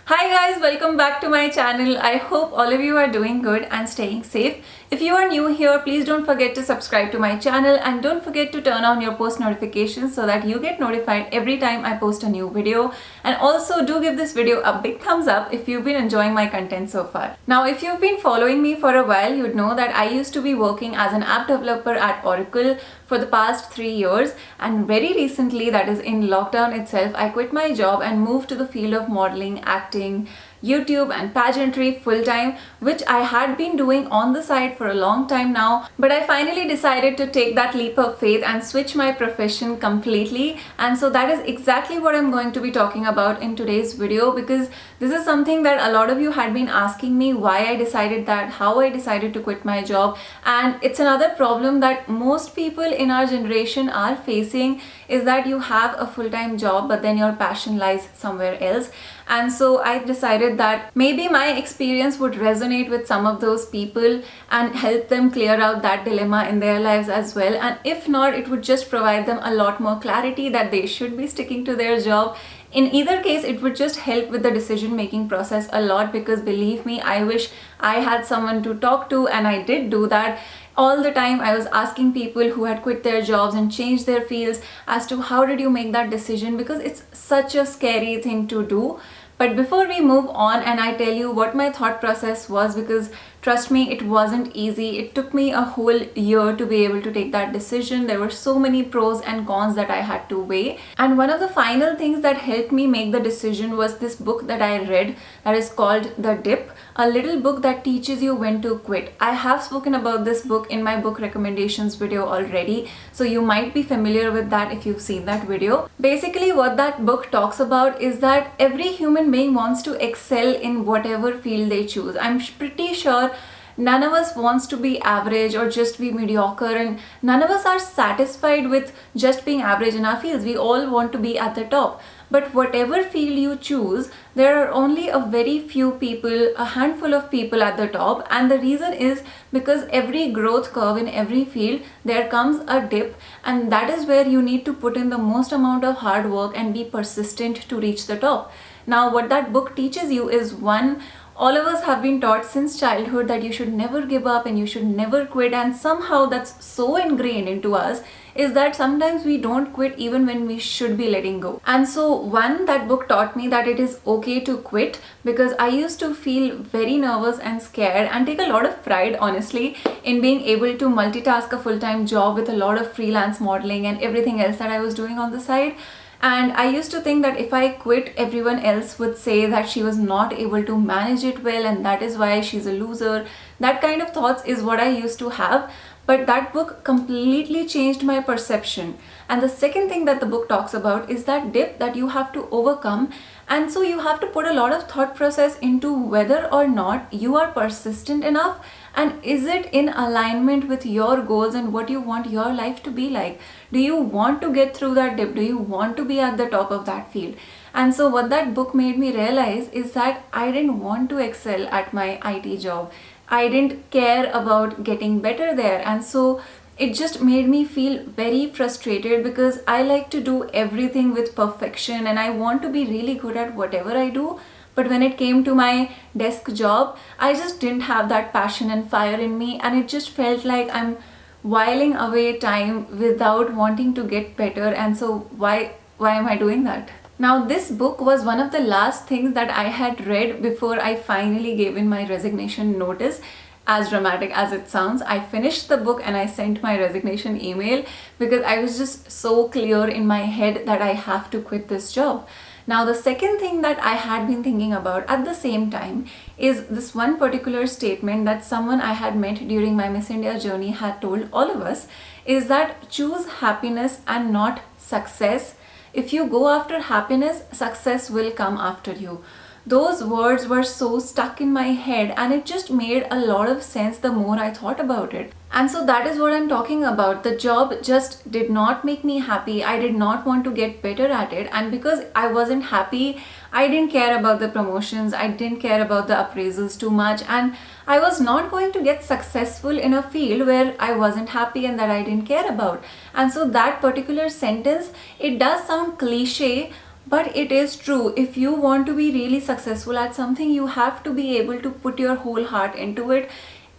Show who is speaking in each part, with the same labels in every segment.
Speaker 1: Hi guys, welcome back to my channel. I hope all of you are doing good and staying safe. If you are new here, please don't forget to subscribe to my channel and don't forget to turn on your post notifications so that you get notified every time I post a new video. And also do give this video a big thumbs up if you've been enjoying my content so far. Now, if you've been following me for a while, you'd know that I used to be working as an app developer at Oracle for the past 3 years, and very recently, that is in lockdown itself, I quit my job and moved to the field of modeling, acting, YouTube and pageantry full-time, which I had been doing on the side for a long time now, but I finally decided to take that leap of faith and switch my profession completely. And so that is exactly what I'm going to be talking about in today's video, because this is something that a lot of you had been asking me, why I decided that, how I decided to quit my job. And it's another problem that most people in our generation are facing, is that you have a full-time job but then your passion lies somewhere else. And so I decided that maybe my experience would resonate with some of those people and help them clear out that dilemma in their lives as well. And if not, it would just provide them a lot more clarity that they should be sticking to their job. In either case, it would just help with the decision-making process a lot, because believe me, I wish I had someone to talk to, and I did do that. All the time I was asking people who had quit their jobs and changed their fields as to how did you make that decision, because it's such a scary thing to do. But before we move on and I tell you what my thought process was, because trust me, it wasn't easy. It took me a whole year to be able to take that decision. There were so many pros and cons that I had to weigh. And one of the final things that helped me make the decision was this book that I read that is called The Dip, a little book that teaches you when to quit. I have spoken about this book in my book recommendations video already, so you might be familiar with that if you've seen that video. Basically, what that book talks about is that every human being wants to excel in whatever field they choose. I'm pretty sure none of us wants to be average or just be mediocre, and none of us are satisfied with just being average in our fields. We all want to be at the top. But whatever field you choose, there are only a very few people, a handful of people at the top. And the reason is because every growth curve in every field, there comes a dip, and that is where you need to put in the most amount of hard work and be persistent to reach the top. Now, what that book teaches you is, one, all of us have been taught since childhood that you should never give up and you should never quit, and somehow that's so ingrained into us is that sometimes we don't quit even when we should be letting go. And so one, that book taught me that it is okay to quit, because I used to feel very nervous and scared and take a lot of pride, honestly, in being able to multitask a full-time job with a lot of freelance modeling and everything else that I was doing on the side. And I used to think that if I quit, everyone else would say that she was not able to manage it well and that is why she's a loser. That kind of thoughts is what I used to have. But that book completely changed my perception. And the second thing that the book talks about is that dip that you have to overcome. And so you have to put a lot of thought process into whether or not you are persistent enough, and is it in alignment with your goals and what you want your life to be like. Do you want to get through that dip? Do you want to be at the top of that field? And so what that book made me realize is that I didn't want to excel at my IT job. I didn't care about getting better there. And so it just made me feel very frustrated, because I like to do everything with perfection and I want to be really good at whatever I do. But when it came to my desk job, I just didn't have that passion and fire in me, and it just felt like I'm whiling away time without wanting to get better. And so why am I doing that? Now, this book was one of the last things that I had read before I finally gave in my resignation notice. As dramatic as it sounds, I finished the book and I sent my resignation email because I was just so clear in my head that I have to quit this job. Now, the second thing that I had been thinking about at the same time is this one particular statement that someone I had met during my Miss India journey had told all of us, is that choose happiness and not success. If you go after happiness, success will come after you. Those words were so stuck in my head, and it just made a lot of sense the more I thought about it. And so that is what I'm talking about. The job just did not make me happy. I did not want to get better at it. And because I wasn't happy, I didn't care about the promotions. I didn't care about the appraisals too much. And I was not going to get successful in a field where I wasn't happy and that I didn't care about. And so that particular sentence, it does sound cliche, But it is true, if you want to be really successful at something, you have to be able to put your whole heart into it.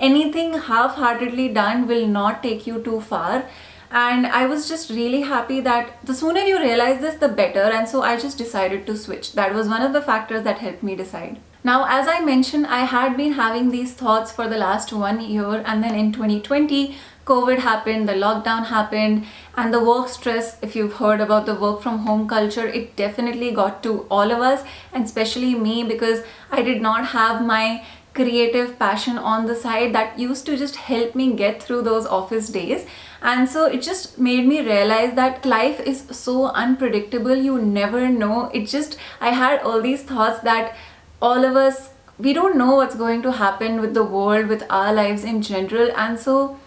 Speaker 1: Anything half-heartedly done will not take you too far. And I was just really happy that the sooner you realize this, the better. And so I just decided to switch. That was one of the factors that helped me decide. Now, as I mentioned, I had been having these thoughts for the last 1 year, and then in 2020, COVID happened, the lockdown happened, and the work stress, if you've heard about the work from home culture, it definitely got to all of us, and especially me, because I did not have my creative passion on the side that used to just help me get through those office days. And so it just made me realize that life is so unpredictable. You never know. I had all these thoughts that all of us, we don't know what's going to happen with the world, with our lives in general. And so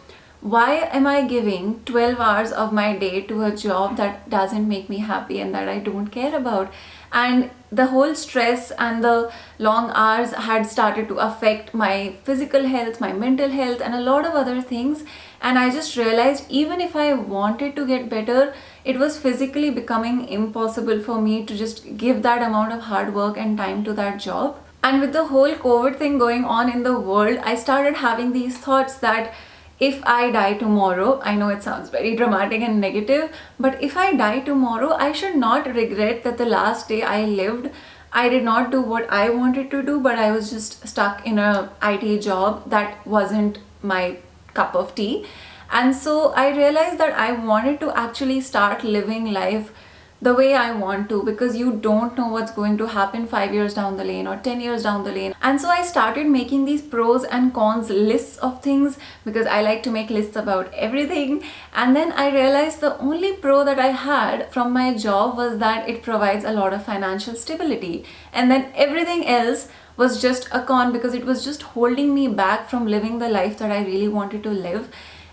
Speaker 1: why am I giving 12 hours of my day to a job that doesn't make me happy and that I don't care about? And the whole stress and the long hours had started to affect my physical health, my mental health, and a lot of other things. And I just realized even if I wanted to get better, it was physically becoming impossible for me to just give that amount of hard work and time to that job. And with the whole COVID thing going on in the world, I started having these thoughts that if I die tomorrow, I know it sounds very dramatic and negative, but if I die tomorrow, I should not regret that the last day I lived, I did not do what I wanted to do, but I was just stuck in a IT job that wasn't my cup of tea. And so I realized that I wanted to actually start living life the way I want to, because you don't know what's going to happen 5 years down the lane or 10 years down the lane. And so I started making these pros and cons lists of things, because I like to make lists about everything. And then I realized the only pro that I had from my job was that it provides a lot of financial stability. And then everything else was just a con, because it was just holding me back from living the life that I really wanted to live.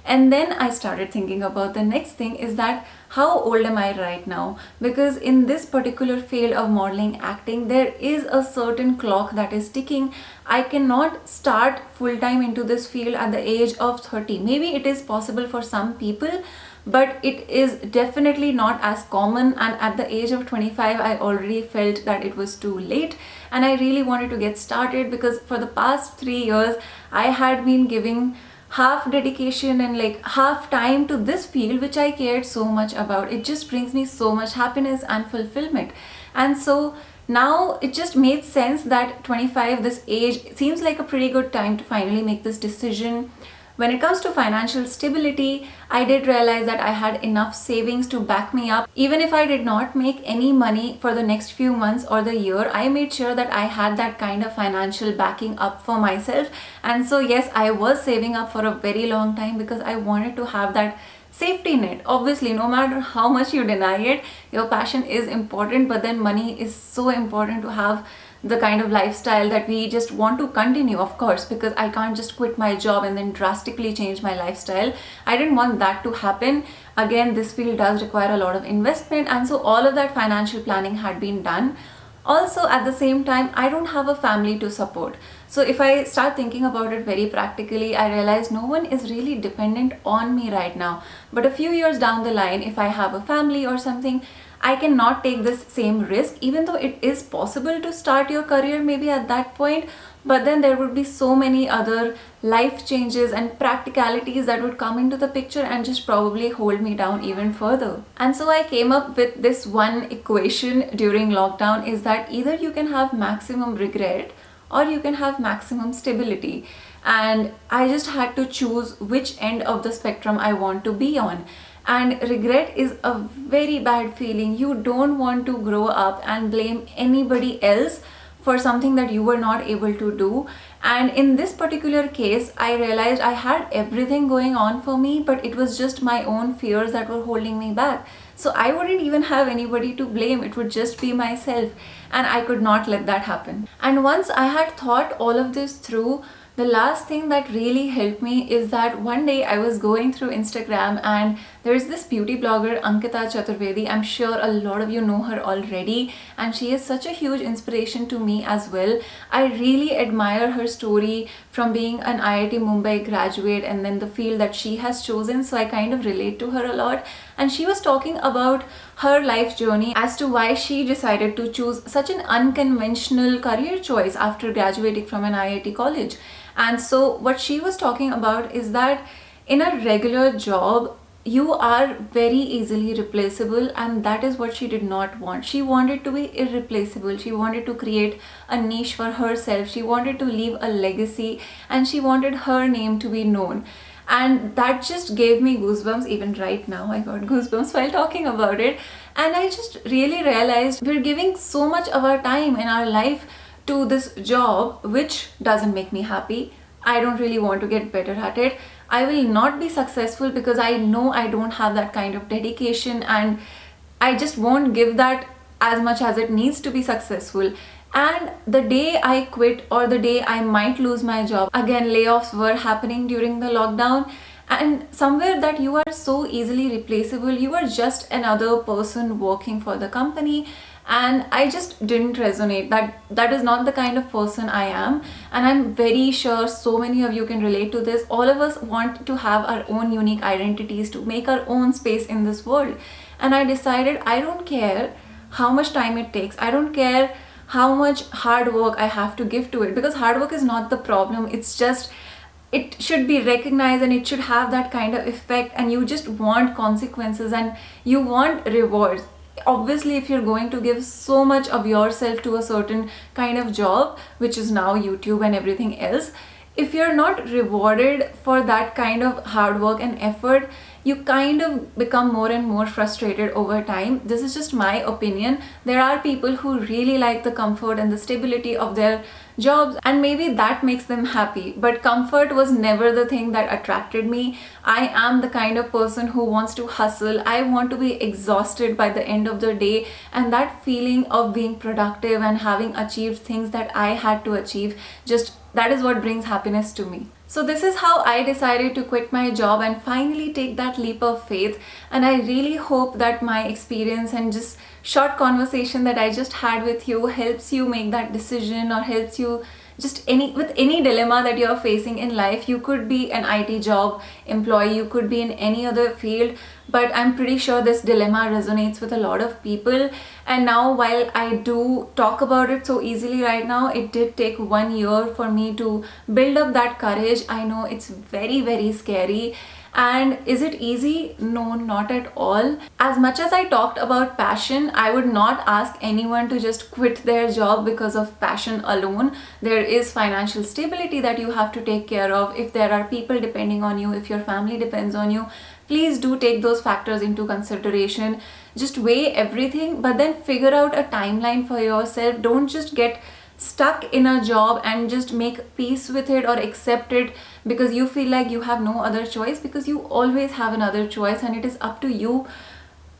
Speaker 1: And then I started thinking about the next thing is that how old am I right now? Because in this particular field of modeling, acting, there is a certain clock that is ticking. I cannot start full-time into this field at the age of 30. Maybe it is possible for some people, but it is definitely not as common. And at the age of 25, I already felt that it was too late, and I really wanted to get started, because for the past 3 years, I had been giving half dedication and like half time to this field which I cared so much about. It just brings me so much happiness and fulfillment. And so now it just made sense that 25, this age, seems like a pretty good time to finally make this decision. When it comes to financial stability, I did realize that I had enough savings to back me up. Even if I did not make any money for the next few months or the year, I made sure that I had that kind of financial backing up for myself. And so yes, I was saving up for a very long time, because I wanted to have that safety net. Obviously, no matter how much you deny it, your passion is important, but then money is so important to have the kind of lifestyle that we just want to continue, of course, because I can't just quit my job and then drastically change my lifestyle. I didn't want that to happen. Again, this field does require a lot of investment, and so all of that financial planning had been done. Also, at the same time, I don't have a family to support. So if I start thinking about it very practically, I realize no one is really dependent on me right now. But a few years down the line, if I have a family or something, I cannot take this same risk, even though it is possible to start your career maybe at that point. But then there would be so many other life changes and practicalities that would come into the picture and just probably hold me down even further. And so I came up with this one equation during lockdown, is that either you can have maximum regret or you can have maximum stability. And I just had to choose which end of the spectrum I want to be on. And regret is a very bad feeling. You don't want to grow up and blame anybody else for something that you were not able to do. And in this particular case, I realized I had everything going on for me, but it was just my own fears that were holding me back. So I wouldn't even have anybody to blame. It would just be myself, and I could not let that happen. And once I had thought all of this through, the last thing that really helped me is that one day I was going through Instagram and There is this beauty blogger Ankita Chaturvedi. I'm sure a lot of you know her already, and she is such a huge inspiration to me as well. I really admire her story from being an IIT Mumbai graduate and then the field that she has chosen, so I kind of relate to her a lot. And she was talking about her life journey as to why she decided to choose such an unconventional career choice after graduating from an IIT college. And so what she was talking about is that in a regular job, you are very easily replaceable, and that is what she did not want. She wanted to be irreplaceable. She wanted to create a niche for herself. She wanted to leave a legacy, and she wanted her name to be known. And that just gave me goosebumps. Even right now I got goosebumps while talking about it. And I just really realized we're giving so much of our time in our life to this job which doesn't make me happy. I don't really want to get better at it. I will not be successful because I know I don't have that kind of dedication, and I just won't give that as much as it needs to be successful. And the day I quit, or the day I might lose my job, again, layoffs were happening during the lockdown, and somewhere that you are so easily replaceable, you are just another person working for the company. And I just didn't resonate. That is not the kind of person I am, and I'm very sure so many of you can relate to this. All of us want to have our own unique identities, to make our own space in this world. And I decided I don't care how much time it takes. I don't care how much hard work I have to give to it, because hard work is not the problem. It's just, it should be recognized and it should have that kind of effect, and you just want consequences and you want rewards. Obviously, if you're going to give so much of yourself to a certain kind of job, which is now YouTube and everything else, if you're not rewarded for that kind of hard work and effort, you kind of become more and more frustrated over time. This is just my opinion. There are people who really like the comfort and the stability of their jobs, and maybe that makes them happy, but comfort was never the thing that attracted me. I am the kind of person who wants to hustle. I want to be exhausted by the end of the day, and that feeling of being productive and having achieved things that I had to achieve, just that is what brings happiness to me. So this is how I decided to quit my job and finally take that leap of faith. And I really hope that my experience and just short conversation that I just had with you helps you make that decision, or helps you just with any dilemma that you're facing in life. You could be an IT job employee, you could be in any other field, but I'm pretty sure this dilemma resonates with a lot of people. And now, while I do talk about it so easily right now, it did take 1 year for me to build up that courage. I know it's very, very scary. And is it easy? No, not at all. As much as I talked about passion, I would not ask anyone to just quit their job because of passion alone. There is financial stability that you have to take care of. If there are people depending on you, if your family depends on you, please do take those factors into consideration. Just weigh everything, but then figure out a timeline for yourself. Don't just get stuck in a job and just make peace with it or accept it because you feel like you have no other choice, because you always have another choice, and it is up to you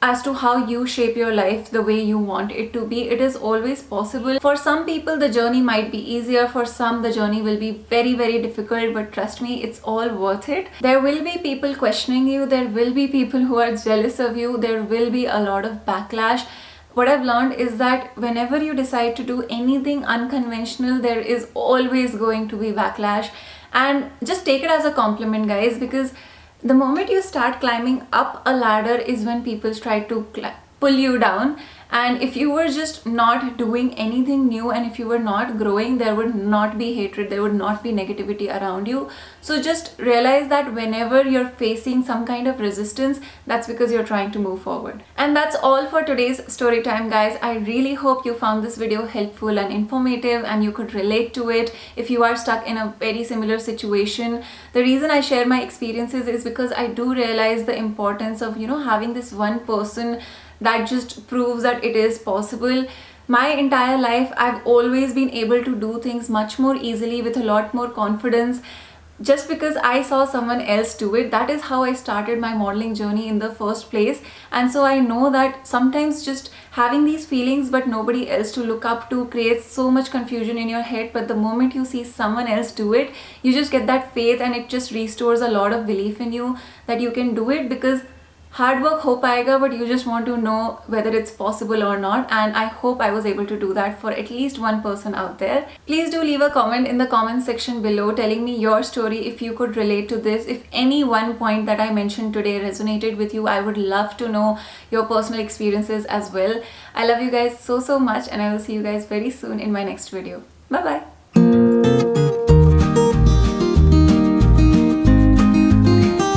Speaker 1: as to how you shape your life the way you want it to be. It is always possible. For some people the journey might be easier, for some the journey will be very, very difficult, but trust me, it's all worth it. There will be people questioning you, there will be people who are jealous of you, there will be a lot of backlash. What I've learned is that whenever you decide to do anything unconventional, there is always going to be backlash. And just take it as a compliment, guys, because the moment you start climbing up a ladder is when people try to pull you down. And if you were just not doing anything new, and if you were not growing, there would not be hatred, there would not be negativity around you. So just realize that whenever you're facing some kind of resistance, that's because you're trying to move forward. And that's all for today's story time, guys. I really hope you found this video helpful and informative and you could relate to it if you are stuck in a very similar situation. The reason I share my experiences is because I do realize the importance of, having this one person that just proves that it is possible. My entire life, I've always been able to do things much more easily with a lot more confidence just because I saw someone else do it. That is how I started my modeling journey in the first place. And so I know that sometimes just having these feelings but nobody else to look up to creates so much confusion in your head. But the moment you see someone else do it, you just get that faith, and it just restores a lot of belief in you that you can do it, because hard work ho paega, but you just want to know whether it's possible or not, and I hope I was able to do that for at least one person out there. Please do leave a comment in the comment section below telling me your story, if you could relate to this, if any one point that I mentioned today resonated with you. I would love to know your personal experiences as well. I love you guys so much, and I will see you guys very soon in my next video. Bye bye.